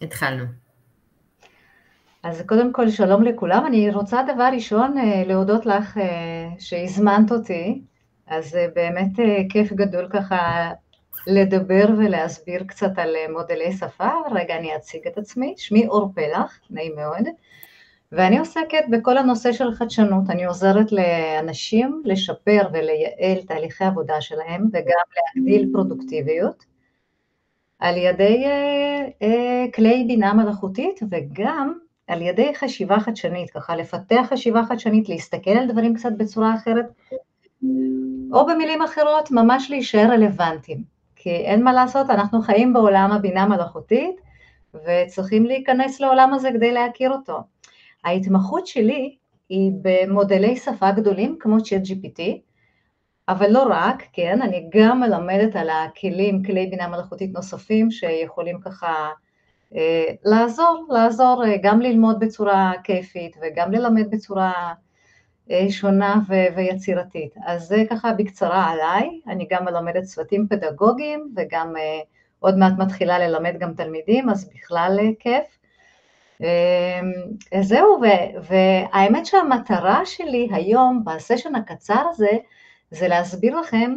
התחלנו. אז קודם כל שלום לכולם, אני רוצה דבר ראשון להודות לך שהזמנת אותי, אז באמת כיף גדול ככה לדבר ולהסביר קצת על מודלי שפה. רגע אני אציג את עצמי, שמי אור פלח, נעים מאוד, ואני עוסקת בכל הנושא של חדשנות, אני עוזרת לאנשים לשפר ולייעל תהליכי עבודה שלהם וגם להגדיל פרודוקטיביות על ידי כלי בינה מלאכותית וגם על ידי חשיבה חדשנית, ככה לפתח חשיבה חדשנית, להסתכל על דברים קצת בצורה אחרת, או במילים אחרות, ממש להישאר רלוונטיים. כי אין מה לעשות, אנחנו חיים בעולם הבינה מלאכותית, וצריכים להיכנס לעולם הזה כדי להכיר אותו. ההתמחות שלי היא במודלי שפה גדולים כמו ChatGPT, אבל לא רק, כן, אני גם מלמדת על הכלים, כלי בינה מלאכותית נוספים שיכולים ככה לעזור גם ללמוד בצורה כיפית וגם ללמד בצורה שונה ויצירתית. אז זה ככה בקצרה עליי, אני גם מלמדת צוותים פדגוגיים וגם עוד מעט מתחילה ללמד גם תלמידים, אז בכלל כיף. זהו, והאמת שהמטרה שלי היום בסשן הקצר הזה, זה להסביר לכם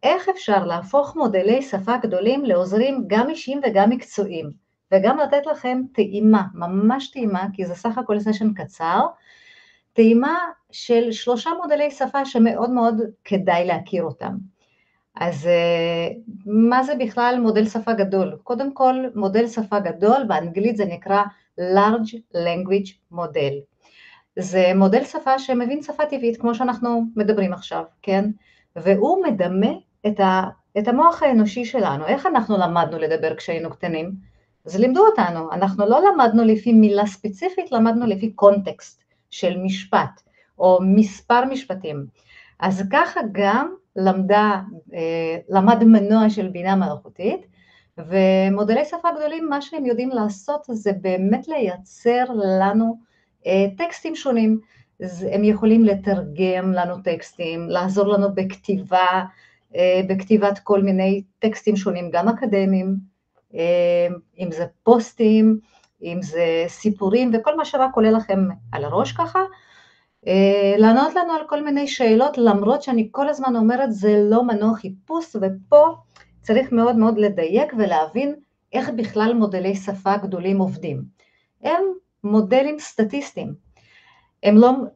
איך אפשר להפוך מודלי שפה גדולים לעוזרים גם אישיים וגם מקצועיים, וגם לתת לכם טעימה, ממש טעימה, כי זה סך הכל סשן קצר, טעימה של 3 מודלי שפה שמאוד מאוד כדאי להכיר אותם. אז מה זה בכלל מודל שפה גדול? קודם כל, מודל שפה גדול, באנגלית זה נקרא large language model. זה מודל שפה שמבין שפה טבעית, כמו שאנחנו מדברים עכשיו, כן? והוא מדמה את המוח האנושי שלנו. איך אנחנו למדנו לדבר כשהיינו קטנים? אז לימדו אותנו, אנחנו לא למדנו לפי מילה ספציפית, למדנו לפי קונטקסט של משפט, או מספר משפטים. אז ככה גם למד מנוע של בינה מלאכותית, ומודלי שפה גדולים, מה שהם יודעים לעשות זה באמת לייצר לנו טקסטים שונים. הם יכולים לתרגם לנו טקסטים, לעזור לנו בכתיבת כל מיני טקסטים שונים, גם אקדמיים, אם זה פוסטים, אם זה סיפורים, וכל מה שרק עולה לכם על הראש ככה, לענות לנו על כל מיני שאלות, למרות שאני כל הזמן אומרת, זה לא מנוע חיפוש, ופה צריך מאוד מאוד לדייק ולהבין איך בכלל מודלי שפה גדולים עובדים. הם מודלים סטטיסטיים,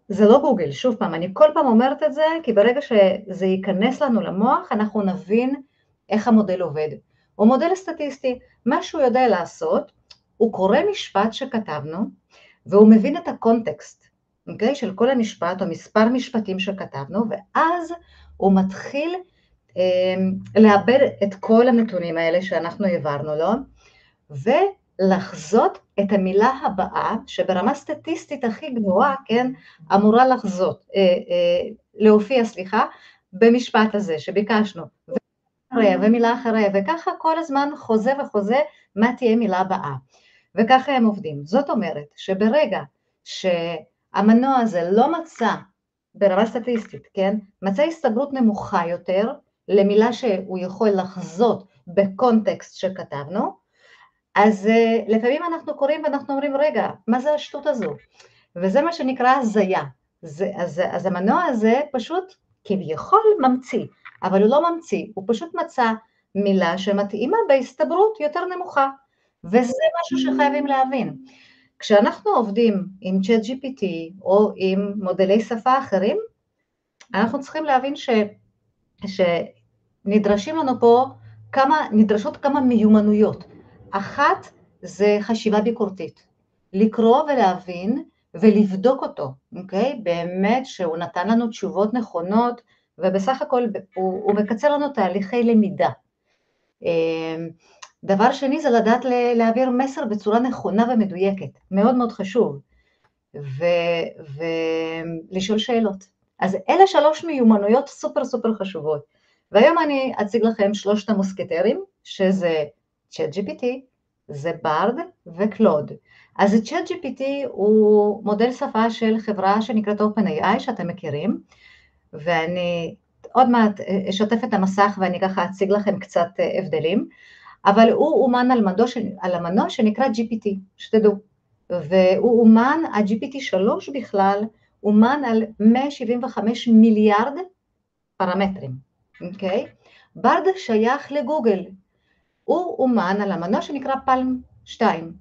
זה לא גוגל, שוב פעם, אני כל פעם אומרת את זה, כי ברגע שזה ייכנס לנו למוח, אנחנו נבין איך המודל עובד. הוא מודל סטטיסטי, מה שהוא יודע לעשות, הוא קורא משפט שכתבנו, והוא מבין את הקונטקסט, אוקיי? של כל המשפט או מספר משפטים שכתבנו, ואז הוא מתחיל לאבד את כל הנתונים האלה שאנחנו העברנו לו, ולחזות את המילה הבאה, שברמה סטטיסטית הכי גבוהה, כן, אמורה להופיע, במשפט הזה שביקשנו, ומילה אחריה, וככה כל הזמן חוזה וחוזה מה תהיה מילה הבאה. וככה הם עובדים. זאת אומרת שברגע שהמנוע הזה לא מצא ברמה סטטיסטית, כן, מצא הסתברות נמוכה יותר למילה שהוא יכול לחזות בקונטקסט שכתבנו, אז לפעמים אנחנו קוראים ואנחנו אומרים, רגע, מה זה השטות הזו? וזה מה שנקרא הזיה. אז המנוע הזה פשוט כביכול ממציא, אבל הוא לא ממציא, הוא פשוט מצא מילה שמתאימה בהסתברות יותר נמוכה, וזה משהו שחייבים להבין. כשאנחנו עובדים עם ChatGPT או עם מודלי שפה אחרים, אנחנו צריכים להבין שנדרשים לנו פה נדרשות כמה מיומנויות. אחת זה חשיבה ביקורתית, לקרוא ולהבין ולבדוק אותו, אוקיי? באמת שהוא נתן לנו תשובות נכונות, ובסך הכל הוא מקצר לנו תהליכי למידה. דבר שני זה לדעת להעביר מסר בצורה נכונה ומדויקת, מאוד מאוד חשוב, ולשאול שאלות. אז אלה 3 מיומנויות סופר סופר חשובות, והיום אני אציג לכם 3 המוסקטרים, שזה ChatGPT, זה BARD וקלוד. אז ChatGPT הוא מודל שפה של חברה שנקראת OpenAI, שאתם מכירים, ואני עוד מעט אשתף את המסך ואני ככה אציג לכם קצת הבדלים, אבל הוא אומן על המנוע שנקרא GPT, שתדעו, והוא אומן, ה-GPT 3 בכלל, אומן על 175 מיליארד פרמטרים, אוקיי? ברד שייך לגוגל, הוא אומן על המנוע שנקרא פלם 2,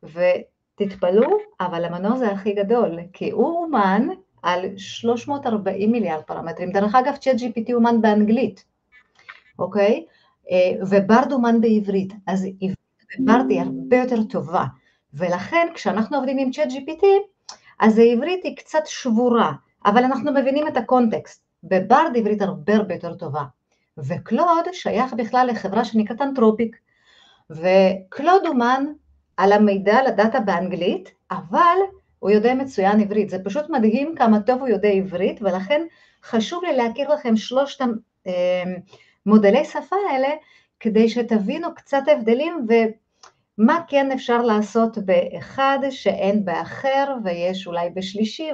ותתפלאו, אבל המנוע זה הכי גדול, כי הוא אומן על 340 מיליארד פרמטרים. דרך אגב, ChatGPT אומן באנגלית, אוקיי? וברד אומן בעברית, אז ברד היא הרבה יותר טובה, ולכן כשאנחנו עובדים עם ChatGPT, אז העברית היא קצת שבורה, אבל אנחנו מבינים את הקונטקסט. בברד עברית הרבה יותר טובה. וקלוד שייך בכלל לחברה שנקראת אנתרופיק, וקלוד אומן על המידע לדאטה באנגלית, אבל הוא יודע מצוין עברית. זה פשוט מדהים כמה טוב הוא יודע עברית, ולכן חשוב לי להכיר לכם שלושת מודלי שפה האלה, כדי שתבינו קצת הבדלים ומה כן אפשר לעשות באחד שאין באחר, ויש אולי בשלישי,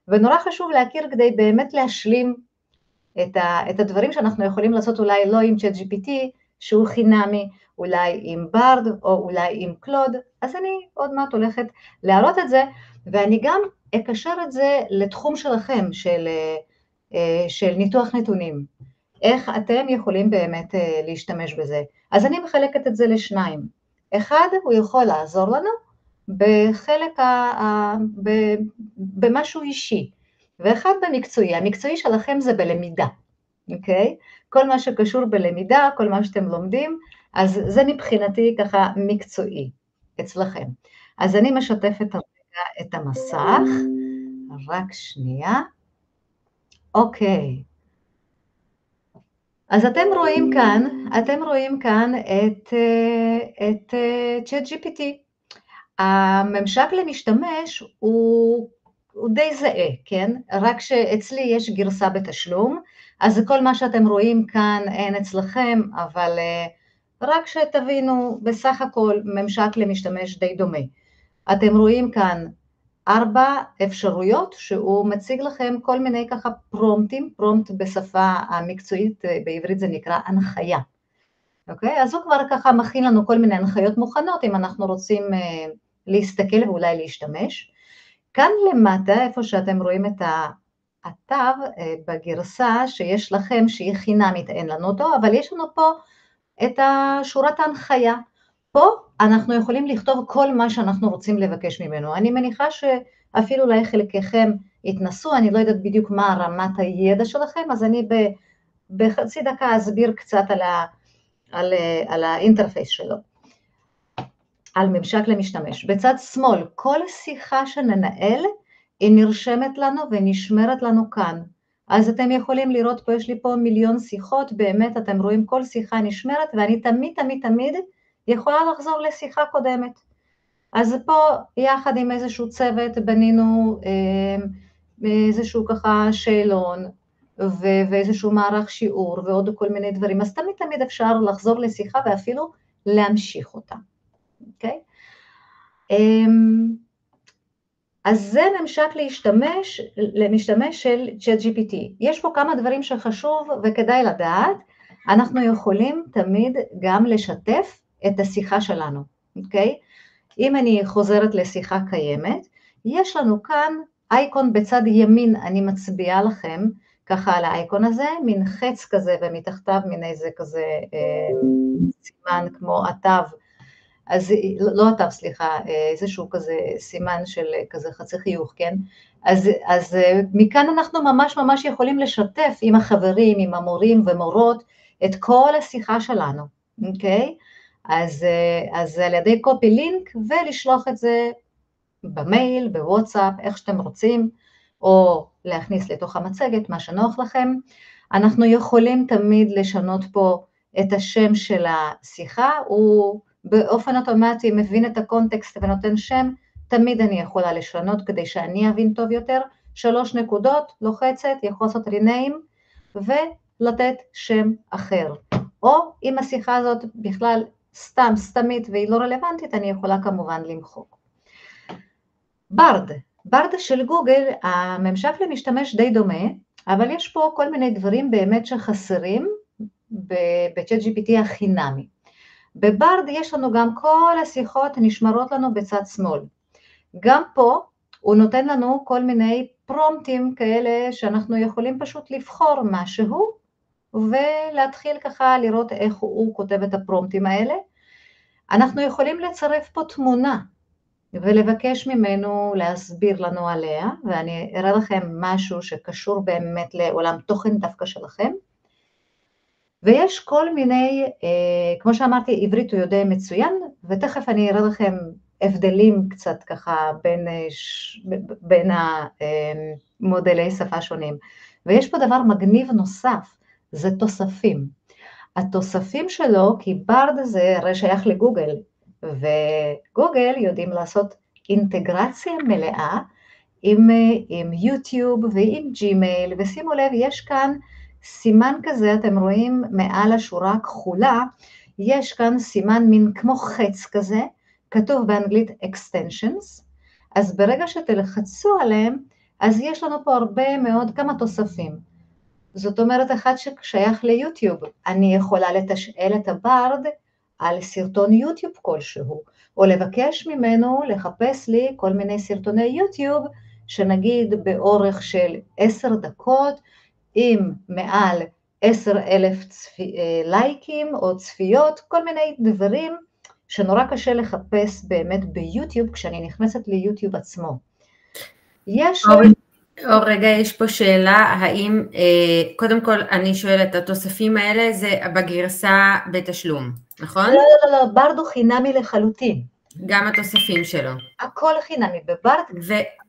ונורא חשוב להכיר כדי באמת להשלים את הדברים שאנחנו יכולים לעשות אולי לא עם ChatGPT, שהוא חינמי, אולי עם ברד או אולי עם קלוד, אז אני עוד מעט הולכת להראות את זה, ואני גם אקשר את זה לתחום שלכם, של ניתוח נתונים, איך אתם יכולים באמת להשתמש בזה. אז אני מחלקת את זה לשניים, אחד הוא יכול לעזור לנו בחלק, במשהו אישי, ואחד במקצועי, המקצועי שלכם זה בלמידה, אוקיי? כל מה שקשור בלמידה, כל מה שאתם לומדים, אז זה מבחינתי ככה מקצועי אצלכם. אז אני משתפת הרגע את המסך, רק שנייה. אוקיי. אז אתם רואים כאן את ChatGPT. הממשק למשתמש הוא די זהה, כן? רק שאצלי יש גרסה בתשלום, אז כל מה שאתם רואים כאן אין אצלכם, אבל רק שתבינו, בסך הכל ממשק למשתמש די דומה. אתם רואים כאן 4 אפשרויות שהוא מציג לכם כל מיני ככה פרומפטים, פרומפט בשפה המקצועית בעברית זה נקרא הנחיה. אוקיי? אז הוא כבר ככה מכין לנו כל מיני הנחיות מוכנות אם אנחנו רוצים להסתכל ואולי להשתמש. כאן למטה, איפה שאתם רואים את התו בגרסה שיש לכם שהיא חינמית, אין לנו אותו, אבל יש לנו פה את שורת ההנחיה. פה אנחנו יכולים לכתוב כל מה שאנחנו רוצים לבקש ממנו. אני מניחה שאפילו אולי חלקכם התנסו, אני לא יודעת בדיוק מה רמת הידע שלכם, אז אני בחצי דקה אסביר קצת על האינטרפייס שלו, על ממשק למשתמש. בצד שמאל, כל שיחה שננהל היא נרשמת לנו ונשמרת לנו כאן. אז אתם יכולים לראות פה, יש לי פה מיליון שיחות, באמת אתם רואים כל שיחה נשמרת, ואני תמיד יכולה לחזור לשיחה קודמת. אז פה יחד עם איזשהו צוות בנינו איזשהו ככה שאלון, ואיזשהו מערך שיעור ועוד כל מיני דברים, אז תמיד אפשר לחזור לשיחה ואפילו להמשיך אותה, אוקיי? אז זה ממשק למשתמש של ChatGPT. יש פה כמה דברים שחשוב וכדאי לדעת, אנחנו יכולים תמיד גם לשתף את השיחה שלנו, אוקיי? אם אני חוזרת לשיחה קיימת, יש לנו כאן אייקון בצד ימין, אני מצביעה לכם, ככה על האייקון הזה, מין חץ כזה ומתחתיו מין איזה כזה סימן כמו התו, אז לא התו סליחה, איזשהו כזה סימן של כזה חצי חיוך, כן? אז מכאן אנחנו ממש יכולים לשתף עם החברים, עם המורים ומורות, את כל השיחה שלנו, אוקיי? אז על ידי קופי לינק ולשלוח את זה במייל, בוואטסאפ, איך שאתם רוצים, או להכניס לתוך המצגת, מה שנוח לכם. אנחנו יכולים תמיד לשנות פה את השם של השיחה, הוא באופן אוטומטי מבין את הקונטקסט ונותן שם, תמיד אני יכולה לשנות כדי שאני אבין טוב יותר, 3 נקודות, לוחצת, יכול לעשות ריניים, ולתת שם אחר. או אם השיחה הזאת בכלל סתמית והיא לא רלוונטית, אני יכולה כמובן למחוק. ברד של גוגל, הממשק למשתמש די דומה, אבל יש פה כל מיני דברים באמת שחסרים ב-ChatGPT החינמי. בברד יש לנו גם כל השיחות נשמרות לנו בצד שמאל. גם פה הוא נותן לנו כל מיני פרומפטים כאלה שאנחנו יכולים פשוט לבחור משהו, ולהתחיל ככה לראות איך הוא כותב את הפרומפטים האלה. אנחנו יכולים לצרף פה תמונה, ולבקש ממנו להסביר לנו עליה, ואני אראה לכם משהו שקשור באמת לעולם תוכן דווקא שלכם. ויש כל מיני, כמו שאמרתי, עברית הוא יודע מצוין, ותכף אני אראה לכם הבדלים קצת ככה בין המודלי שפה שונים. ויש פה דבר מגניב נוסף, זה תוספים. התוספים שלו, כי ברד זה הרי שייך לגוגל, וגוגל יודעים לעשות אינטגרציה מלאה עם יוטיוב ועם ג'ימייל, ושימו לב, יש כאן סימן כזה, אתם רואים מעל השורה הכחולה, יש כאן סימן מין כמו חץ כזה, כתוב באנגלית extensions, אז ברגע שתלחצו עליהם, אז יש לנו פה הרבה מאוד, כמה תוספים. זאת אומרת, אחד ששייך ליוטיוב, אני יכולה לתשאל את הברד על סרטון יוטיוב כלשהו, או לבקש ממנו לחפש לי כל מיני סרטוני יוטיוב, שנגיד באורך של 10 דקות, עם מעל 10,000 לייקים או צפיות, כל מיני דברים שנורא קשה לחפש באמת ביוטיוב, כשאני נכנסת ליוטיוב עצמו. יש... רגע, יש פה שאלה, האם, קודם כל אני שואלת, התוספים האלה זה בגרסה בתשלום, נכון? לא, ברד הוא חינמי לחלוטין. גם התוספים שלו. הכל חינמי בברד,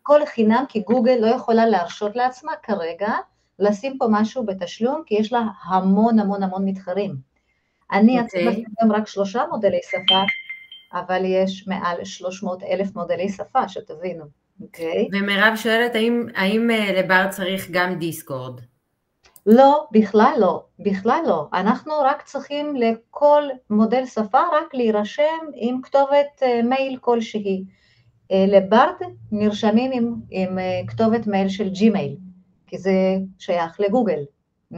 הכל חינם, כי גוגל לא יכולה להרשות לעצמה כרגע, לשים פה משהו בתשלום, כי יש לה המון המון המון מתחרים. אני אצלתי גם רק 3 מודלי שפה, אבל יש מעל 300,000 מודלי שפה, שתבינו. ומירב שואלת, האם לברד צריך גם דיסקורד? לא, בכלל לא. אנחנו רק צריכים לכל מודל שפה רק להירשם עם כתובת מייל כלשהי. לברד נרשמים עם כתובת מייל של ג'ימייל, כי זה שייך לגוגל,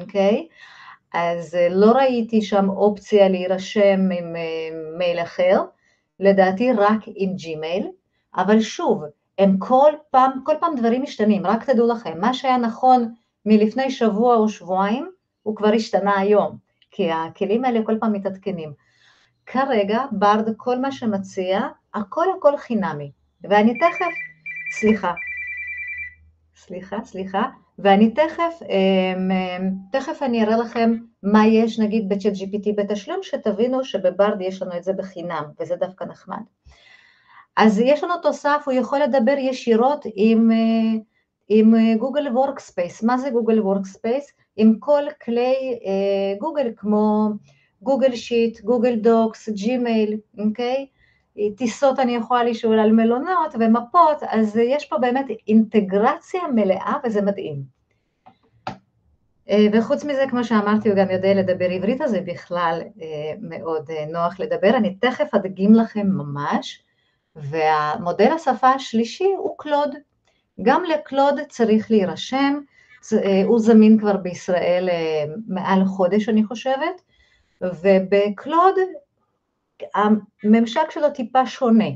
אוקיי? אז לא ראיתי שם אופציה להירשם עם מייל אחר, לדעתי רק עם ג'ימייל, אבל שוב, הם כל פעם דברים משתנים, רק תדעו לכם, מה שהיה נכון מלפני שבוע או שבועיים, הוא כבר השתנה היום, כי הכלים האלה כל פעם מתעדכנים. כרגע, ברד, כל מה שמציע, הכל חינמי, ואני סליחה, ואני תכף אני אראה לכם מה יש נגיד בצ'אט GPT בתשלום, שתבינו שבברד יש לנו את זה בחינם, וזה דווקא נחמד. אז יש לנו תוסף, הוא יכול לדבר ישירות עם גוגל וורקספייס. מה זה גוגל וורקספייס? עם כל כלי גוגל, כמו גוגל שיט, גוגל דוקס, ג'ימייל, אוקיי? טיסות אני יכולה לשאול על מלונות ומפות, אז יש פה באמת אינטגרציה מלאה, וזה מדהים. וחוץ מזה, כמו שאמרתי, הוא גם יודע לדבר עברית, אז זה בכלל מאוד נוח לדבר. אני תכף אדגים לכם ממש, והמודל השפה השלישי הוא קלוד. גם לקלוד צריך להירשם, הוא זמין כבר בישראל מעל חודש אני חושבת, ובקלוד הממשק שלו טיפה שונה.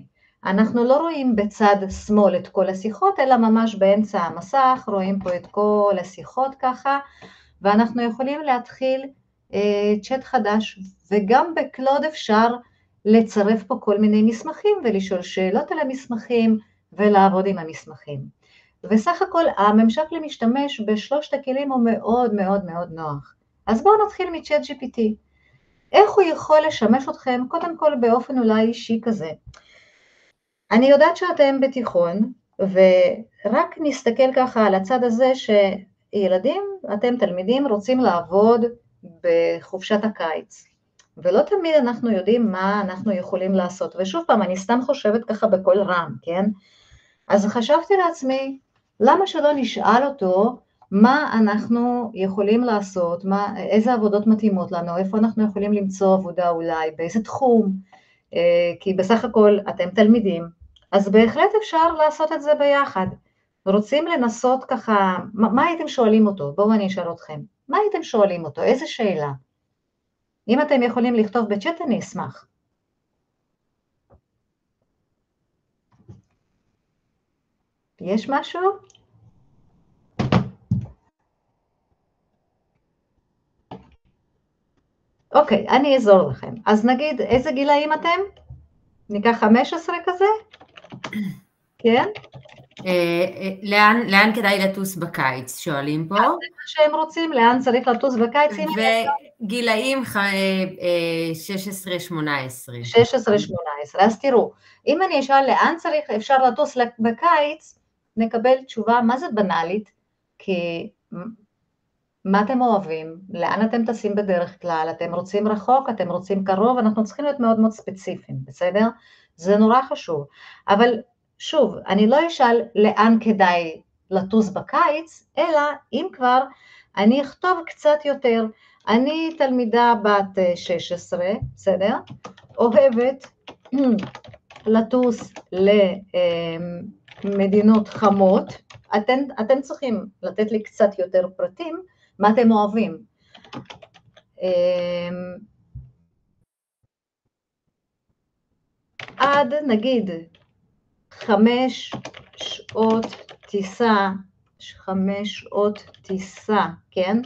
אנחנו לא רואים בצד שמאל את כל השיחות, אלא ממש באמצע המסך, רואים פה את כל השיחות ככה, ואנחנו יכולים להתחיל צ'אט חדש, וגם בקלוד אפשר לצרף פה כל מיני מסמכים, ולשאול שאלות על המסמכים, ולעבוד עם המסמכים. וסך הכל הממשק למשתמש בשלושת הכלים הוא מאוד מאוד מאוד נוח. אז בואו נתחיל מצ'אט GPT. איך הוא יכול לשמש אתכם? קודם כל באופן אולי אישי כזה. אני יודעת שאתם בתיכון, ורק נסתכל ככה על הצד הזה שילדים, אתם תלמידים, רוצים לעבוד בחופשת הקיץ. ולא תמיד אנחנו יודעים מה אנחנו יכולים לעשות. ושוב פעם, אני סתם חושבת ככה בכל רם, כן? אז חשבתי לעצמי, למה שלא נשאל אותו מה אנחנו יכולים לעשות, איזה עבודות מתאימות לנו, איפה אנחנו יכולים למצוא עבודה אולי, באיזה תחום, כי בסך הכל אתם תלמידים, אז בהחלט אפשר לעשות את זה ביחד. רוצים לנסות ככה, מה הייתם שואלים אותו? בואו אני אשאל אתכם. מה הייתם שואלים אותו? איזה שאלה? אם אתם יכולים לכתוב בצ'אט אני אשמח. יש משהו? אוקיי, אני אעזור לכם. אז נגיד, איזה גילאים אתם? ניקח 15 כזה? כן? לאן כדאי לטוס בקיץ, שואלים פה. זה מה שהם רוצים, לאן צריך לטוס בקיץ? וגילאים 16-18. 16-18. אז תראו, אם אני אשאל לאן אפשר לטוס בקיץ, נקבל תשובה מה זה בנאלית, כי מה אתם אוהבים, לאן אתם טסים בדרך כלל, אתם רוצים רחוק, אתם רוצים קרוב, אנחנו צריכים להיות מאוד מאוד ספציפיים, בסדר? זה נורא חשוב. אבל שוב, אני לא אשאל לאן כדאי לטוס בקיץ, אלא אם כבר אני אכתוב קצת יותר. אני תלמידה בת 16, בסדר? אוהבת לטוס למדינות חמות. אתם צריכים לתת לי קצת יותר פרטים, מה אתם אוהבים. עד נגיד 5 שעות טיסה, 5 שעות טיסה, כן?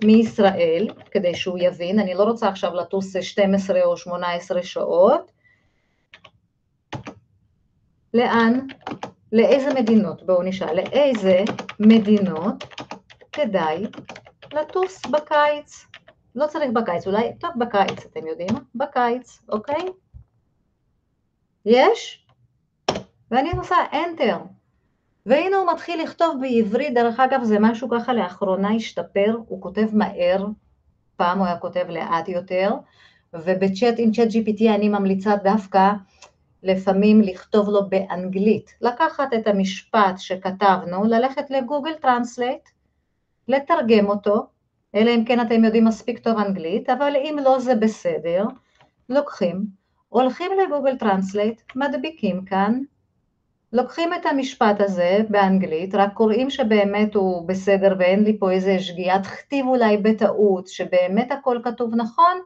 מישראל, כדי שהוא יבין, אני לא רוצה עכשיו לטוס 12 או 18 שעות. לאן? לאיזה מדינות? בואו נשאל, לאיזה מדינות כדאי לטוס בקיץ? לא צריך בקיץ, אולי, טוב, בקיץ, אתם יודעים? בקיץ, אוקיי? יש? ואני עושה Enter. והנה הוא מתחיל לכתוב בעברית, דרך אגב זה משהו ככה לאחרונה השתפר, הוא כותב מהר, פעם הוא היה כותב לאט יותר, ובצ'אט עם צ'אט GPT אני ממליצה דווקא לפעמים לכתוב לו באנגלית, לקחת את המשפט שכתבנו, ללכת לגוגל טרנסלייט, לתרגם אותו, אלא אם כן אתם יודעים מספיק טוב אנגלית, אבל אם לא זה בסדר, לוקחים, הולכים לגוגל טרנסלייט, מדביקים כאן, לוקחים את המשפט הזה באנגלית, רק קוראים שבאמת הוא בסדר ואין לי פה איזה שגיאת כתיב אולי בטעות, שבאמת הכל כתוב נכון,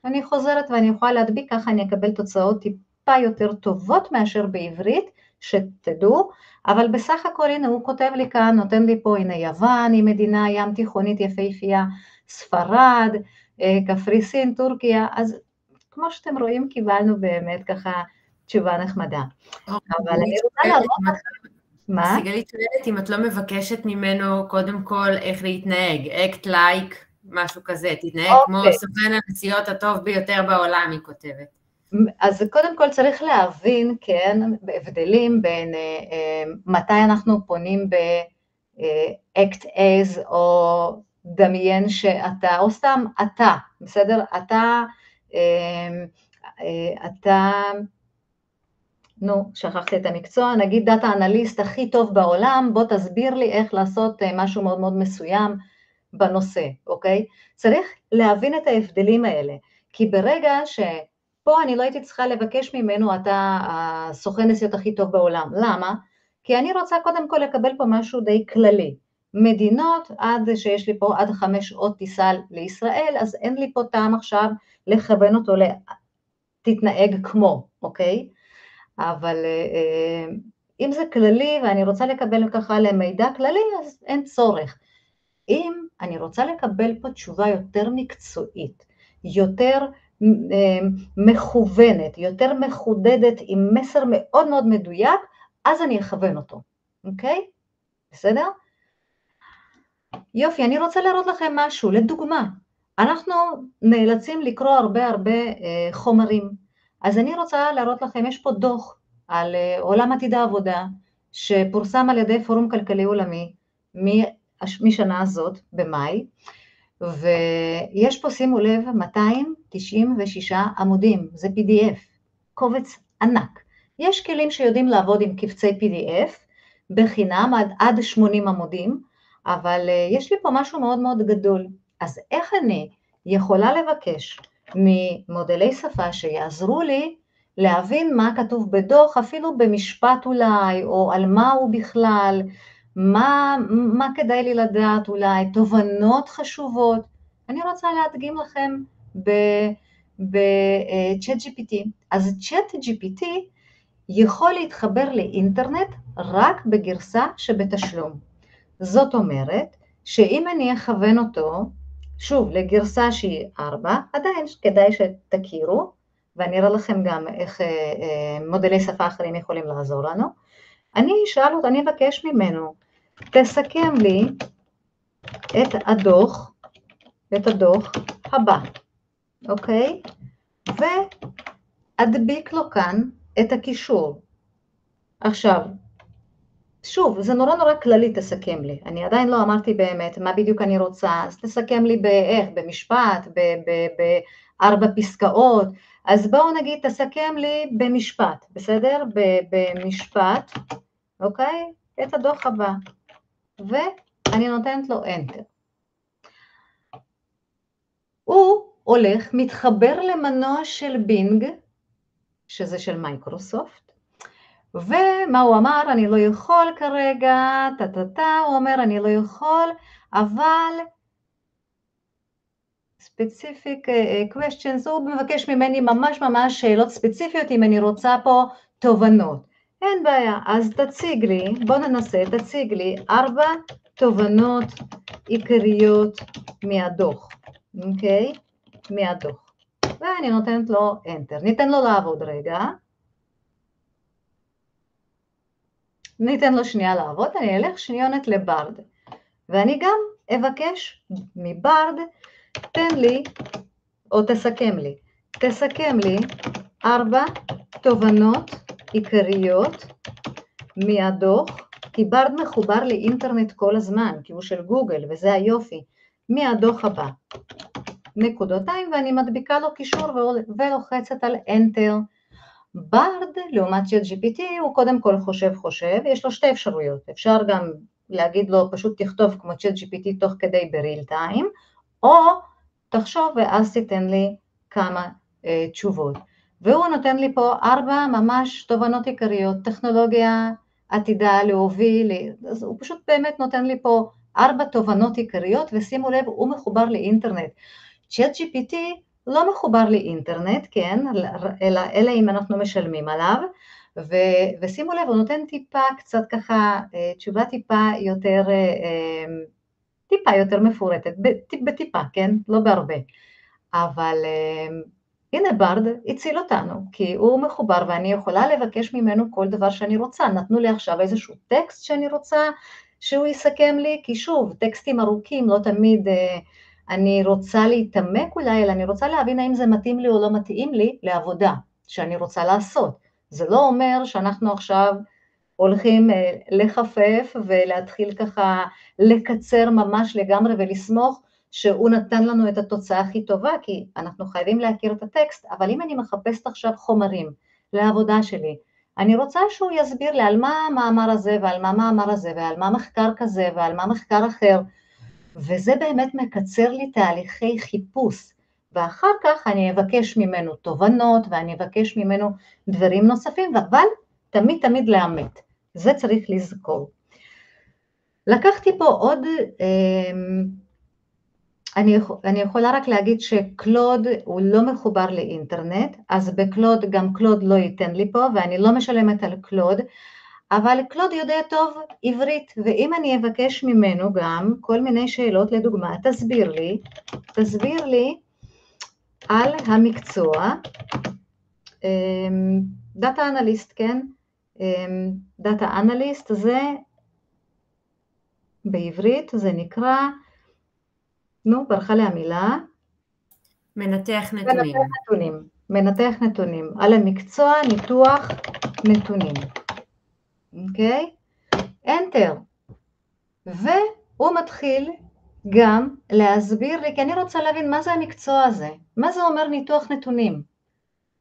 אני חוזרת ואני יכולה להדביק, ככה אני אקבל תוצאות טיפה יותר טובות מאשר בעברית, שתדעו, אבל בסך הכל הנה הוא כותב לי כאן, נותן לי פה, הנה יוון היא מדינה ים תיכונית יפהפייה, ספרד, קפריסין, טורקיה, אז כמו שאתם רואים קיבלנו באמת ככה תשובה נחמדה. אבל אני רוצה להראות לכם, מה? סיגלית שואלת אם את לא מבקשת ממנו קודם כל איך להתנהג, act like, משהו כזה, תתנהג כמו סוכן הנסיעות הטוב ביותר בעולם, היא כותבת. אז קודם כל צריך להבין, כן, בהבדלים בין מתי אנחנו פונים ב-act as או דמיין שאתה, או סתם אתה, בסדר? אתה, שכחתי את המקצוע, נגיד דאטה אנליסט הכי טוב בעולם, בוא תסביר לי איך לעשות משהו מאוד מאוד מסוים בנושא, אוקיי? צריך להבין את ההבדלים האלה, כי ברגע שפה אני לא הייתי צריכה לבקש ממנו, אתה הסוכן נסיעות הכי טוב בעולם, למה? כי אני רוצה קודם כל לקבל פה משהו די כללי, מדינות עד שיש לי פה עד 5 שעות טיסה לישראל, אז אין לי פה טעם עכשיו לכוון אותו תתנהג כמו, אוקיי? אבל אם זה כללי ואני רוצה לקבל ככה למידע כללי, אז אין צורך. אם אני רוצה לקבל פה תשובה יותר מקצועית, יותר מכוונת, יותר מחודדת, עם מסר מאוד מאוד מדויק, אז אני אכוון אותו, אוקיי? בסדר? יופי, אני רוצה להראות לכם משהו, לדוגמה, אנחנו נאלצים לקרוא הרבה חומרים, אז אני רוצה להראות לכם, יש פה דוח על עולם עתיד העבודה, שפורסם על ידי פורום כלכלי עולמי, משנה הזאת, במאי, ויש פה, שימו לב, 296 עמודים, זה PDF, קובץ ענק. יש כלים שיודעים לעבוד עם קבצי PDF, בחינם עד 80 עמודים, אבל יש לי פה משהו מאוד מאוד גדול. אז איך אני יכולה לבקש ממודלי שפה שיעזרו לי להבין מה כתוב בדוח, אפילו במשפט אולי, או על מה הוא בכלל, מה כדאי לי לדעת אולי, תובנות חשובות. אני רוצה להדגים לכם ב-Chat GPT. אז Chat GPT יכול להתחבר לאינטרנט רק בגרסה שבתשלום. זאת אומרת שאם אני אכוון אותו, שוב, לגרסה שהיא 4, עדיין כדאי שתכירו, ואני אראה לכם גם איך מודלי שפה אחרים יכולים לעזור לנו. אני אבקש ממנו, תסכם לי את הדוח הבא, אוקיי? ואדביק לו כאן את הקישור. עכשיו, שוב, זה נורא כללי תסכם לי, אני עדיין לא אמרתי באמת מה בדיוק אני רוצה, אז תסכם לי באיך, במשפט, ב4 פסקאות, אז בואו נגיד תסכם לי במשפט, בסדר? במשפט, אוקיי? את הדוח הבא, ואני נותנת לו Enter. הוא הולך, מתחבר למנוע של בינג, שזה של מייקרוסופט, ומה הוא אמר? אני לא יכול כרגע, הוא אומר אני לא יכול, אבל specific questions, הוא מבקש ממני ממש שאלות ספציפיות, אם אני רוצה פה תובנות. אין בעיה, אז תציג לי, בוא ננסה, תציג לי 4 תובנות עיקריות מהדוח, אוקיי? מהדוח. ואני נותנת לו Enter, ניתן לו לעבוד רגע. ניתן לו שנייה לעבוד, אני אלך שניונת לברד, ואני גם אבקש מברד, תן לי, או תסכם לי 4 תובנות עיקריות מהדוח, כי ברד מחובר לאינטרנט כל הזמן, כי הוא של גוגל, וזה היופי, מהדוח הבא. נקודותיים, ואני מדביקה לו קישור ולוחצת על Enter. ברד, לעומת ChatGPT, הוא קודם כל חושב, יש לו 2 אפשרויות, אפשר גם להגיד לו פשוט תכתוב כמו ChatGPT תוך כדי בריל טיים, או תחשוב ואז תיתן לי כמה תשובות. והוא נותן לי פה 4 ממש תובנות עיקריות, טכנולוגיה עתידה להוביל, אז הוא פשוט באמת נותן לי פה 4 תובנות עיקריות, ושימו לב, הוא מחובר לאינטרנט. ChatGPT לא מחובר לאינטרנט, כן, אלא אם אנחנו משלמים עליו, ושימו לב, הוא נותן טיפה קצת ככה, תשובה טיפה יותר מפורטת, בטיפה, כן, לא בהרבה, אבל הנה ברד הציל אותנו, כי הוא מחובר ואני יכולה לבקש ממנו כל דבר שאני רוצה, נתנו לי עכשיו איזשהו טקסט שאני רוצה שהוא יסכם לי, כי שוב, טקסטים ארוכים לא תמיד אני רוצה להתעמק אולי, אלא אני רוצה להבין האם זה מתאים לי או לא מתאים לי לעבודה שאני רוצה לעשות. זה לא אומר שאנחנו עכשיו הולכים לחפף ולהתחיל ככה לקצר ממש לגמרי ולסמוך שהוא נתן לנו את התוצאה הכי טובה, כי אנחנו חייבים להכיר את הטקסט, אבל אם אני מחפשת עכשיו חומרים לעבודה שלי, אני רוצה שהוא יסביר לי על מה המאמר הזה ועל מה המאמר הזה ועל מה מחקר כזה ועל מה מחקר אחר, וזה באמת מקצר לי תהליכי חיפוש, ואחר כך אני אבקש ממנו תובנות, ואני אבקש ממנו דברים נוספים, אבל תמיד לאמת, זה צריך לזכור. לקחתי פה עוד, אני יכולה רק להגיד שקלוד הוא לא מחובר לאינטרנט, אז בקלוד גם קלוד לא ייתן לי פה, ואני לא משלמת על קלוד, אבל קלוד יודע טוב עברית, ואם אני אבקש ממנו גם כל מיני שאלות, לדוגמה, תסביר לי על המקצוע, דאטה אנליסט, כן? דאטה אנליסט זה, בעברית זה נקרא, ברכה לי המילה, מנתח נתונים, על המקצוע ניתוח נתונים. אוקיי? Enter. והוא מתחיל גם להסביר לי, כי אני רוצה להבין מה זה המקצוע הזה, מה זה אומר ניתוח נתונים.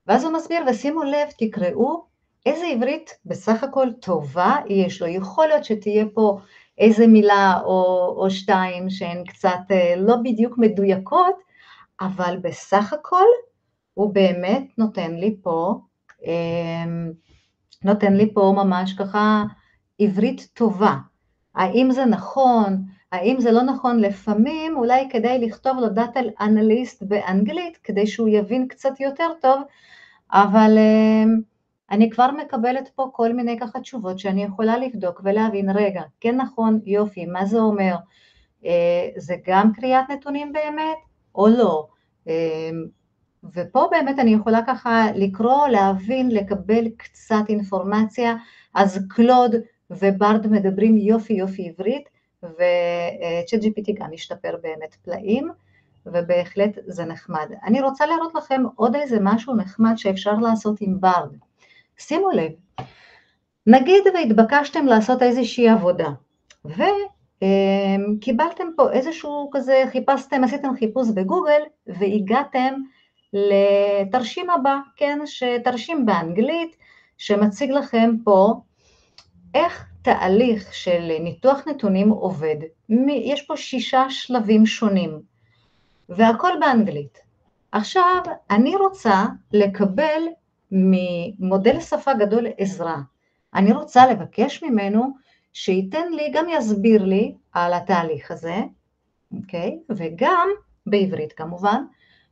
ואז הוא מסביר, ושימו לב, תקראו איזה עברית בסך הכל טובה יש לו, יכול להיות שתהיה פה איזה מילה או 2 שהן קצת לא בדיוק מדויקות, אבל בסך הכל הוא באמת נותן לי פה ממש ככה עברית טובה. האם זה נכון, האם זה לא נכון, לפעמים אולי כדאי לכתוב לו דאטה אנליסט באנגלית, כדי שהוא יבין קצת יותר טוב, אבל אני כבר מקבלת פה כל מיני ככה תשובות שאני יכולה לבדוק ולהבין, רגע, כן נכון, יופי, מה זה אומר? זה גם קריאת נתונים באמת או לא? ופה באמת אני יכולה ככה לקרוא, להבין, לקבל קצת אינפורמציה, אז קלוד וברד מדברים יופי יופי עברית, ו-ChatGPT גם משתפר באמת פלאים, ובהחלט זה נחמד. אני רוצה להראות לכם עוד איזה משהו נחמד שאפשר לעשות עם ברד. שימו לב, נגיד והתבקשתם לעשות איזושהי עבודה, וקיבלתם פה איזשהו כזה, חיפשתם, עשיתם חיפוש בגוגל, והגעתם לתרשים הבא, כן, שתרשים באנגלית, שמציג לכם פה איך תהליך של ניתוח נתונים עובד. יש פה 6 שלבים שונים, והכל באנגלית. עכשיו, אני רוצה לקבל ממודל שפה גדול עזרה. אני רוצה לבקש ממנו שייתן לי, גם יסביר לי על התהליך הזה, אוקיי? וגם בעברית כמובן,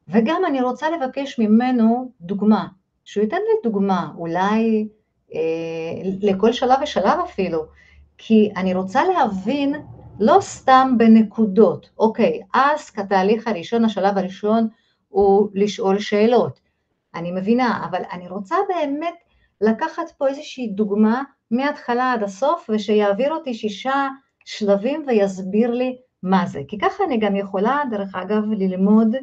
וגם אני רוצה לבקש ממנו דוגמה, שהוא ייתן לי דוגמה, אולי לכל שלב ושלב אפילו, כי אני רוצה להבין לא סתם בנקודות, אוקיי, אז כתהליך הראשון, השלב הראשון הוא לשאול שאלות, אני מבינה, אבל אני רוצה באמת לקחת פה איזושהי דוגמה מההתחלה עד הסוף, ושיעביר אותי 6 שלבים ויסביר לי מה זה, כי ככה אני גם יכולה, דרך אגב, ללמוד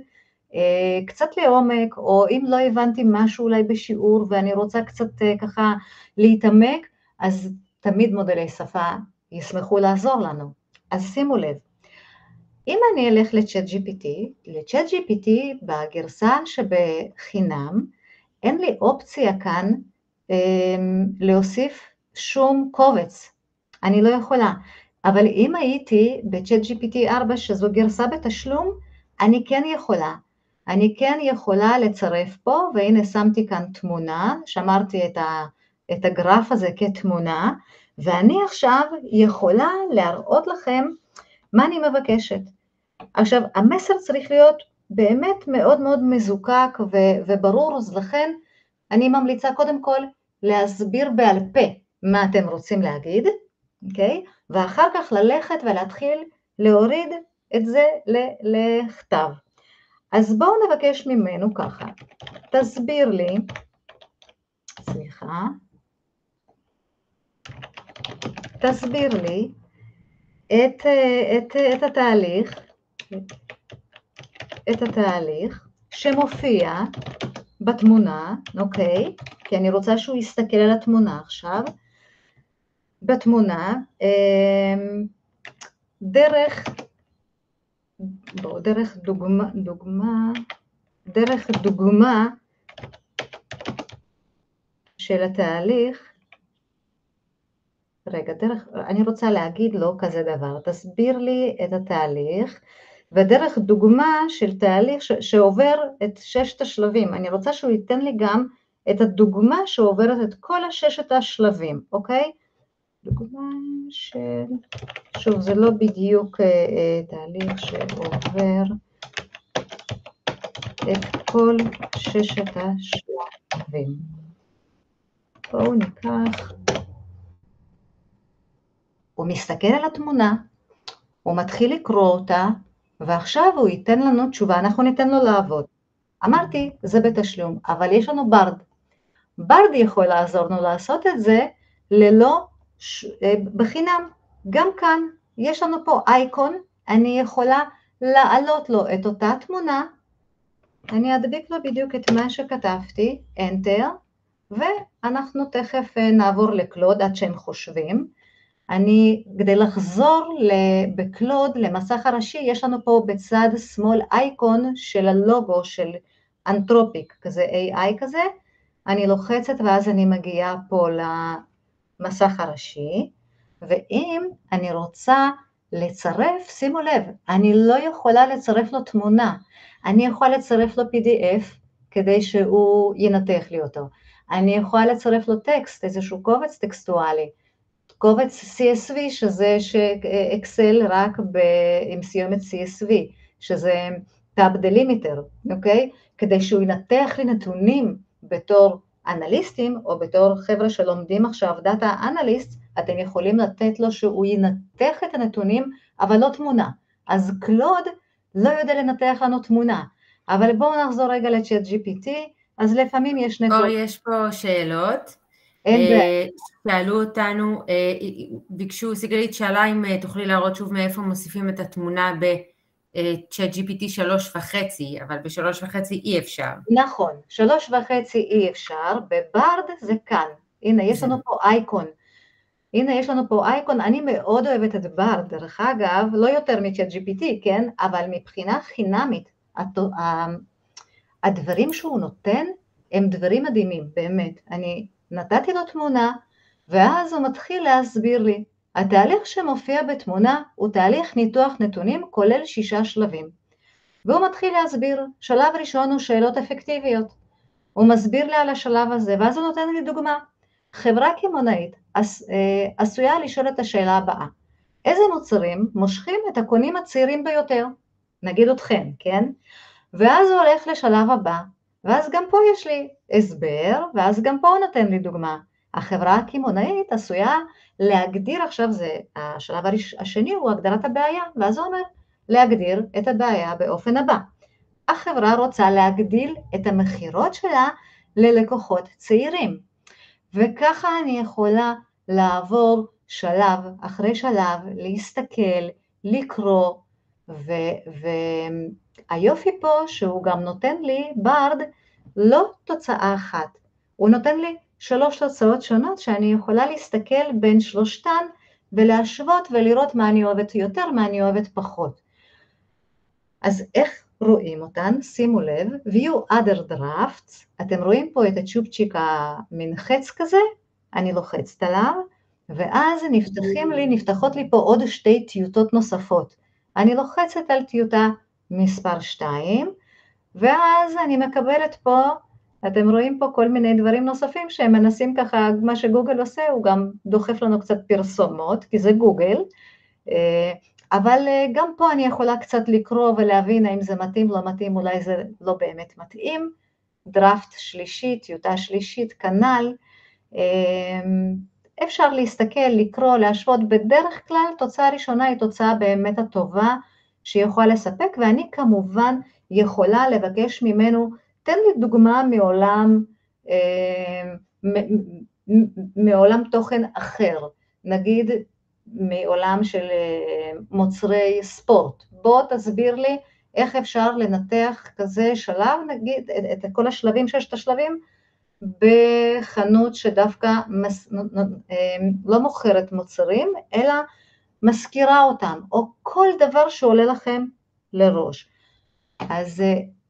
קצת לעומק, או אם לא הבנתי משהו אולי בשיעור, ואני רוצה קצת ככה להתעמק, אז תמיד מודלי שפה ישמחו לעזור לנו. אז שימו לב, אם אני אלך ל-ChatGPT בגרסה שבחינם, אין לי אופציה כאן להוסיף שום קובץ, אני לא יכולה. אבל אם הייתי ב-ChatGPT 4, שזו גרסה בתשלום, אני כן יכולה. אני כן יכולה לצרף פה, והנה שמתי כאן תמונה, שמרתי את הגרף הזה כתמונה, ואני עכשיו יכולה להראות לכם מה אני מבקשת. עכשיו, המסר צריך להיות באמת מאוד מאוד מזוקק וברור, אז לכן אני ממליצה קודם כל להסביר בעל פה מה אתם רוצים להגיד, אוקיי? ואחר כך ללכת ולהתחיל להוריד את זה לכתב. אז בואו נבקש ממנו ככה, תסביר לי, סליחה, תסביר לי את התהליך שמופיע בתמונה, אוקיי? כי אני רוצה שהוא יסתכל על התמונה עכשיו, בתמונה, דרך דוגמה של התהליך, רגע, אני רוצה להגיד לו כזה דבר, תסביר לי את התהליך, ודרך דוגמה של תהליך שעובר את 6 השלבים, אני רוצה שהוא ייתן לי גם את הדוגמה שעוברת את כל 6 השלבים, אוקיי? דוגמה של, שוב, זה לא בדיוק תהליך שעובר את כל 6 השלבים. בואו ניקח, הוא מסתכל על התמונה, הוא מתחיל לקרוא אותה, ועכשיו הוא ייתן לנו תשובה, אנחנו ניתן לו לעבוד. אמרתי, זה בתשלום, אבל יש לנו ברד. ברד יכול לעזור לנו לעשות את זה ללא בחינם. גם כאן יש לנו פה אייקון, אני יכולה להעלות לו את אותה תמונה, אני אדביק לו בדיוק את מה שכתבתי, Enter, ואנחנו תכף נעבור לקלוד עד שהם חושבים. כדי לחזור בקלוד למסך הראשי, יש לנו פה בצד שמאל אייקון של הלוגו של אנתרופיק, כזה AI כזה, אני לוחצת ואז אני מגיעה פה למסך הראשי, ואם אני רוצה לצרף, שימו לב, אני לא יכולה לצרף לו תמונה, אני יכולה לצרף לו PDF כדי שהוא ינתח לי אותו, אני יכולה לצרף לו טקסט, איזשהו קובץ טקסטואלי, קובץ CSV שזה אקסל רק עם סיומת CSV, שזה tab delimiter, אוקיי? כדי שהוא ינתח לי נתונים בתור אנליסטים, או בתור חבר'ה שלומדים עכשיו דאטה אנליסט, אתם יכולים לתת לו שהוא ינתח את הנתונים, אבל לא תמונה. אז קלוד לא יודע לנתח לנו תמונה. אבל בואו נחזור רגע לצ'אט GPT, אז לפעמים יש נטוורק. יש פה שאלות. שאלו אותנו, ביקשו, סיגלית שאלה אם תוכלי להראות שוב מאיפה מוסיפים את התמונה בצ'אט GPT 3.5, אבל ב3.5 אי אפשר. נכון, 3.5 אי אפשר, בברד זה כאן. הנה, יש לנו פה אייקון. אני מאוד אוהבת את ברד, דרך אגב, לא יותר מצ'אט GPT, כן? אבל מבחינה חינמית, הדברים שהוא נותן הם דברים מדהימים, באמת. אני נתתי לו תמונה, ואז הוא מתחיל להסביר לי. התהליך שמופיע בתמונה הוא תהליך ניתוח נתונים כולל 6 שלבים. והוא מתחיל להסביר, שלב ראשון הוא שאלות אפקטיביות. הוא מסביר לי על השלב הזה, ואז הוא נותן לי דוגמה. חברה קמעונאית עשויה לשאול את השאלה הבאה. איזה מוצרים מושכים את הקונים הצעירים ביותר? נגיד אתכם, כן? ואז הוא הולך לשלב הבא, ואז גם פה יש לי הסבר, ואז גם פה הוא נותן לי דוגמה. החברה הקמעונאית עשויה להגדיר, עכשיו זה השלב השני הוא הגדרת הבעיה, ואז הוא אומר להגדיר את הבעיה באופן הבא. החברה רוצה להגדיל את המחירות שלה ללקוחות צעירים, וככה אני יכולה לעבור שלב אחרי שלב, להסתכל, לקרוא, והיופי פה שהוא גם נותן לי ברד לא תוצאה אחת, הוא נותן לי 3 תוצאות שונות שאני יכולה להסתכל בין שלושתן ולהשוות ולראות מה אני אוהבת יותר, מה אני אוהבת פחות. אז איך רואים אותן? שימו לב, view other drafts, אתם רואים פה את הצ'ופצ'יק המין חץ כזה, אני לוחצת עליו, ואז נפתחות לי פה עוד 2 טיוטות נוספות. אני לוחצת על טיוטה מספר 2, ואז אני מקבלת פה, אתם רואים פה כל מיני דברים נוספים שהם מנסים ככה, מה שגוגל עושה, הוא גם דוחף לנו קצת פרסומות, כי זה גוגל, אבל גם פה אני יכולה קצת לקרוא ולהבין האם זה מתאים, לא מתאים, אולי זה לא באמת מתאים. דראפט שלישית, טיוטה שלישית, כנ"ל. אפשר להסתכל, לקרוא, להשוות. בדרך כלל תוצאה ראשונה היא תוצאה באמת הטובה שיכולה לספק, ואני כמובן יכולה לבקש ממנו, תן לי דוגמה מעולם תוכן אחר, נגיד מעולם של מוצרי ספורט. בוא תסביר לי איך אפשר לנתח כזה שלב, נגיד את כל השלבים, 6 השלבים, בחנות שדווקא לא מוכרת מוצרים, אלא מזכירה אותם, או כל דבר שעולה לכם לראש. אז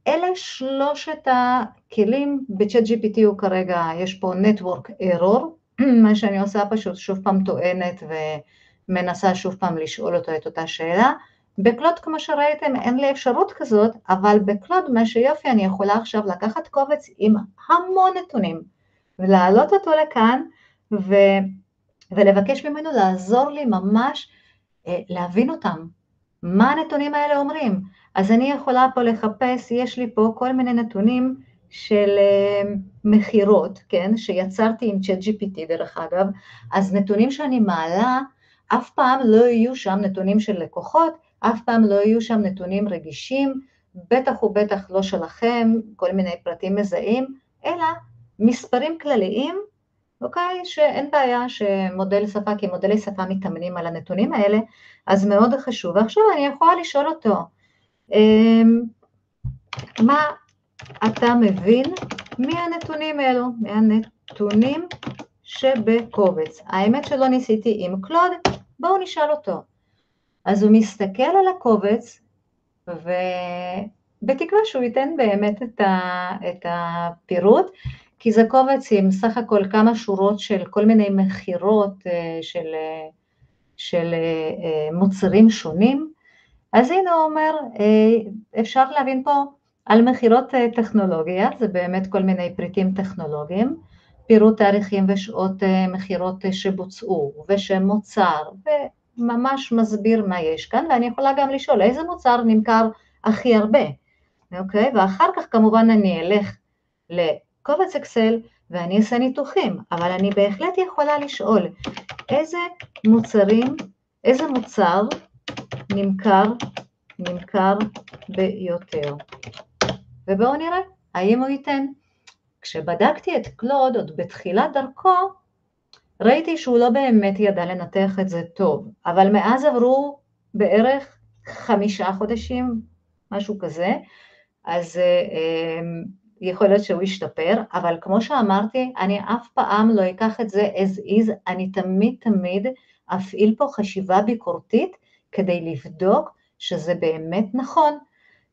אלה 3 הכלים בצ'אט GPT, הוא כרגע, יש פה Network Error, מה שאני עושה פשוט שוב פעם טוענת ומנסה שוב פעם לשאול אותו את אותה שאלה. בקלוד, כמו שראיתם, אין לי אפשרות כזאת, אבל בקלוד, מה שיופי, אני יכולה עכשיו לקחת קובץ עם המון נתונים, ולהעלות אותו לכאן, ולבקש ממנו לעזור לי ממש להבין אותם. מה הנתונים האלה אומרים? אז אני יכולה פה לחפש, יש לי פה כל מיני נתונים של מחירות, כן, שיצרתי עם צ'אט GPT דרך אגב, אז נתונים שאני מעלה, אף פעם לא יהיו שם נתונים של לקוחות, אף פעם לא יהיו שם נתונים רגישים, בטח ובטח לא שלכם, כל מיני פרטים מזהים, אלא מספרים כלליים, אוקיי, שאין בעיה שמודל שפה, כי מודלי שפה מתאמנים על הנתונים האלה, אז מאוד חשוב. ועכשיו אני יכולה לשאול אותו, מה אתה מבין מהנתונים האלו, מהנתונים שבקובץ? האמת שלא ניסיתי עם קלוד, בואו נשאל אותו. אז הוא מסתכל על הקובץ, ובתקווה שהוא ייתן באמת את הפירוט, כי זה קובץ עם סך הכל כמה שורות של כל מיני מחירות של מוצרים שונים. אז הנה הוא אומר, אפשר להבין פה על מחירות טכנולוגיה, זה באמת כל מיני פריטים טכנולוגיים, פירוט תאריכים ושעות מחירות שבוצעו ושם מוצר, וממש מסביר מה יש כאן, ואני יכולה גם לשאול איזה מוצר נמכר הכי הרבה, אוקיי? ואחר כך כמובן אני אלך לקובץ אקסל, ואני אעשה ניתוחים, אבל אני בהחלט יכולה לשאול איזה מוצר נמכר ביותר. ובואו נראה, האם הוא ייתן. כשבדקתי את קלוד עוד בתחילת דרכו, ראיתי שהוא לא באמת ידע לנתח את זה טוב, אבל מאז עברו בערך 5 חודשים, משהו כזה, אז יכול להיות שהוא ישתפר, אבל כמו שאמרתי, אני אף פעם לא אקח את זה as is, אני תמיד אפעיל פה חשיבה ביקורתית, כדי לבדוק שזה באמת נכון,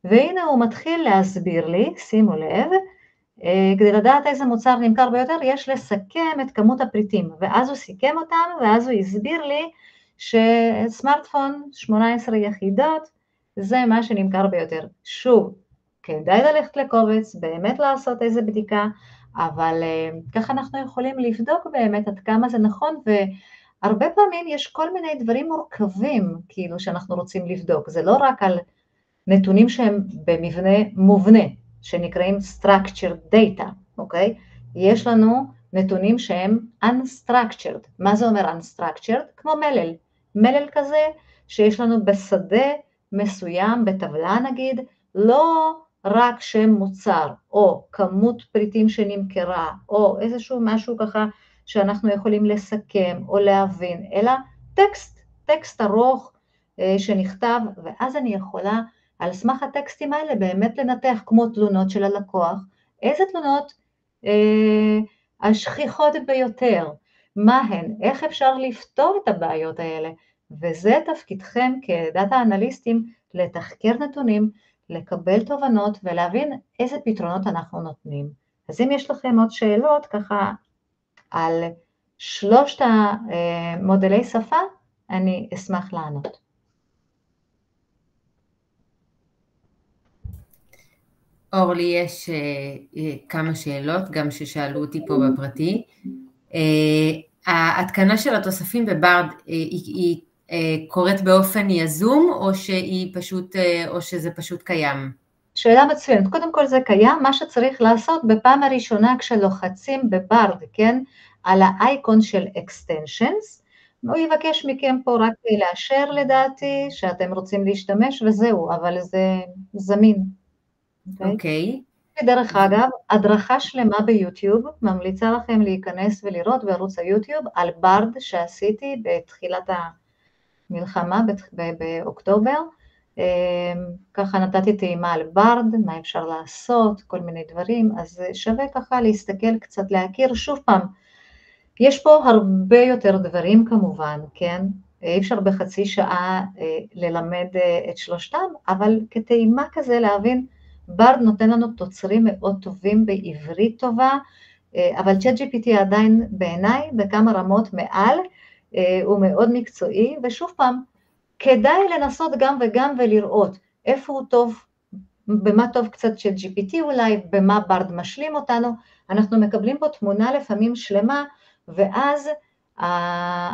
והנה הוא מתחיל להסביר לי, שימו לב, כדי לדעת איזה מוצר נמכר ביותר, יש לסכם את כמות הפריטים, ואז הוא סיכם אותם, ואז הוא הסביר לי שסמארטפון 18 יחידות, זה מה שנמכר ביותר. שוב, כדאי ללכת לקובץ, באמת לעשות איזה בדיקה, אבל ככה אנחנו יכולים לבדוק באמת עד כמה זה נכון, והרבה פעמים יש כל מיני דברים מורכבים, כאילו שאנחנו רוצים לבדוק, זה לא רק על נתונים שהם במבנה מובנה, שנקראים structured data, אוקיי? יש לנו נתונים שהם unstructured. מה זה אומר unstructured? כמו מלל כזה שיש לנו בשדה מסוים, בטבלה נגיד, לא רק שם מוצר, או כמות פריטים שנמכרה, או איזשהו משהו ככה שאנחנו יכולים לסכם או להבין, אלא טקסט ארוך שנכתב, ואז אני יכולה על סמך הטקסטים האלה באמת לנתח כמו תלונות של הלקוח, איזה תלונות השכיחות ביותר, מה הן, איך אפשר לפתור את הבעיות האלה, וזה תפקידכם כדאטה אנליסטים לתחקר נתונים, לקבל תובנות ולהבין איזה פתרונות אנחנו נותנים. אז אם יש לכם עוד שאלות ככה על 3 המודלי שפה, אני אשמח לענות. אורלי, יש כמה שאלות, גם ששאלו אותי פה בפרטי. ההתקנה של התוספים בברד היא קורית באופן יזום, או שזה פשוט קיים? שאלה מצוינת. קודם כל זה קיים, מה שצריך לעשות בפעם הראשונה כשלוחצים בברד, כן, על האייקון של extensions, הוא יבקש מכם פה רק לאשר לדעתי שאתם רוצים להשתמש וזהו, אבל זה זמין. אוקיי. דרך אגב, הדרכה שלמה ביוטיוב, ממליצה לכם להיכנס ולראות בערוץ היוטיוב על ברד שעשיתי בתחילת המלחמה באוקטובר, ככה נתתי טעימה על ברד, מה אפשר לעשות, כל מיני דברים, אז שווה ככה להסתכל קצת, להכיר. שוב פעם, יש פה הרבה יותר דברים כמובן, כן? אי אפשר בחצי שעה ללמד את שלושתם, אבל כטעימה כזה להבין, ברד נותן לנו תוצרים מאוד טובים בעברית טובה, אבל ChatGPT עדיין בעיניי בכמה רמות מעל, הוא מאוד מקצועי, ושוב פעם, כדאי לנסות גם וגם ולראות איפה הוא טוב, במה טוב קצת ChatGPT אולי, במה ברד משלים אותנו, אנחנו מקבלים פה תמונה לפעמים שלמה, ואז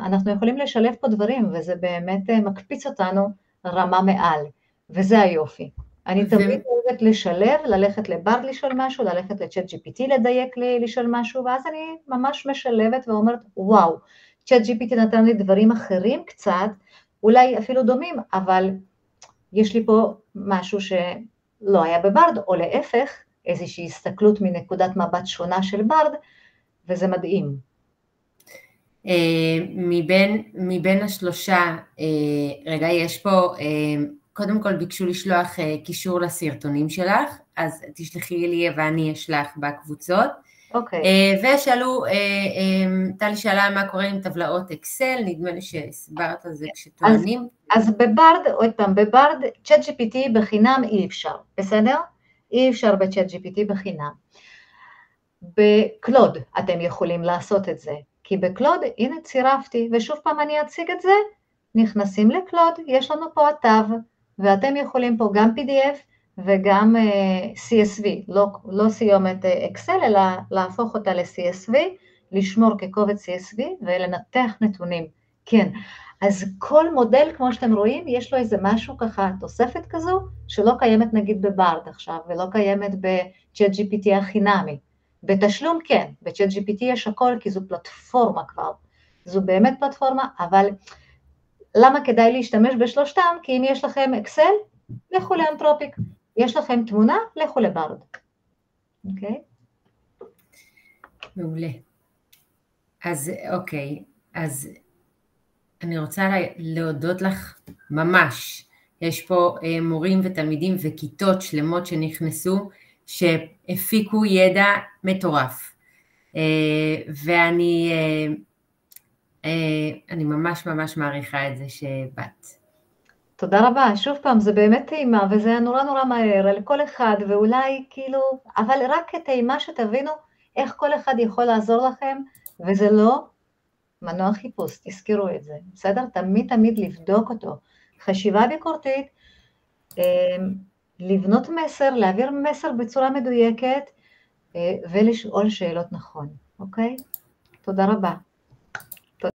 אנחנו יכולים לשלב פה דברים, וזה באמת מקפיץ אותנו רמה מעל, וזה היופי. אני תמיד אוהבת לשלב, ללכת לברד לשאול משהו, ללכת ל-ChatGPT לדייק לי לשאול משהו, ואז אני ממש משלבת ואומרת, וואו, ChatGPT נתן לי דברים אחרים קצת, אולי אפילו דומים, אבל יש לי פה משהו שלא היה בברד, או להפך, איזושהי הסתכלות מנקודת מבט שונה של ברד, וזה מדהים. מבין השלושה, רגע, יש פה, קודם כל ביקשו לשלוח קישור לסרטונים שלך, אז תשלחי לי ואני אשלח בקבוצות. אוקיי. ושאלו, טלי שאלה מה קורה עם טבלאות אקסל, נדמה לי שהסברת על זה כשטוענים. אז בברד, עוד פעם, בברד, ChatGPT בחינם אי אפשר, בסדר? אי אפשר ב-ChatGPT בחינם. בקלוד אתם יכולים לעשות את זה, כי בקלוד, הנה צירפתי, ושוב פעם אני אציג את זה, נכנסים לקלוד, יש לנו פה התו, ואתם יכולים פה גם PDF וגם CSV, לא סיומת אקסל, אלא להפוך אותה ל-CSV, לשמור כקובץ CSV ולנתח נתונים. כן, אז כל מודל, כמו שאתם רואים, יש לו איזה משהו ככה, תוספת כזו, שלא קיימת נגיד בברד עכשיו, ולא קיימת ב-ChatGPT החינמי. בתשלום כן, בצ'אט GPT יש הכל, כי זו פלטפורמה כבר, זו באמת פלטפורמה, אבל למה כדאי להשתמש בשלושתם? כי אם יש לכם אקסל, לכו לאנתרופיק, יש לכם תמונה, לכו לברד. אוקיי? מעולה. אז אוקיי, אז אני רוצה להודות לך ממש. יש פה מורים ותלמידים וכיתות שלמות שנכנסו, שהפיקו ידע מטורף. ואני ממש ממש מעריכה את זה שבאת. תודה רבה, שוב פעם, זה באמת טעימה, וזה היה נורא נורא מהר על כל אחד, ואולי כאילו, אבל רק כטעימה שתבינו איך כל אחד יכול לעזור לכם, וזה לא מנוע חיפוש, תזכרו את זה, בסדר? תמיד תמיד לבדוק אותו. חשיבה ביקורתית, לבנות מסר, להעביר מסר בצורה מדויקת, ולשאול שאלות נכון, אוקיי? תודה רבה.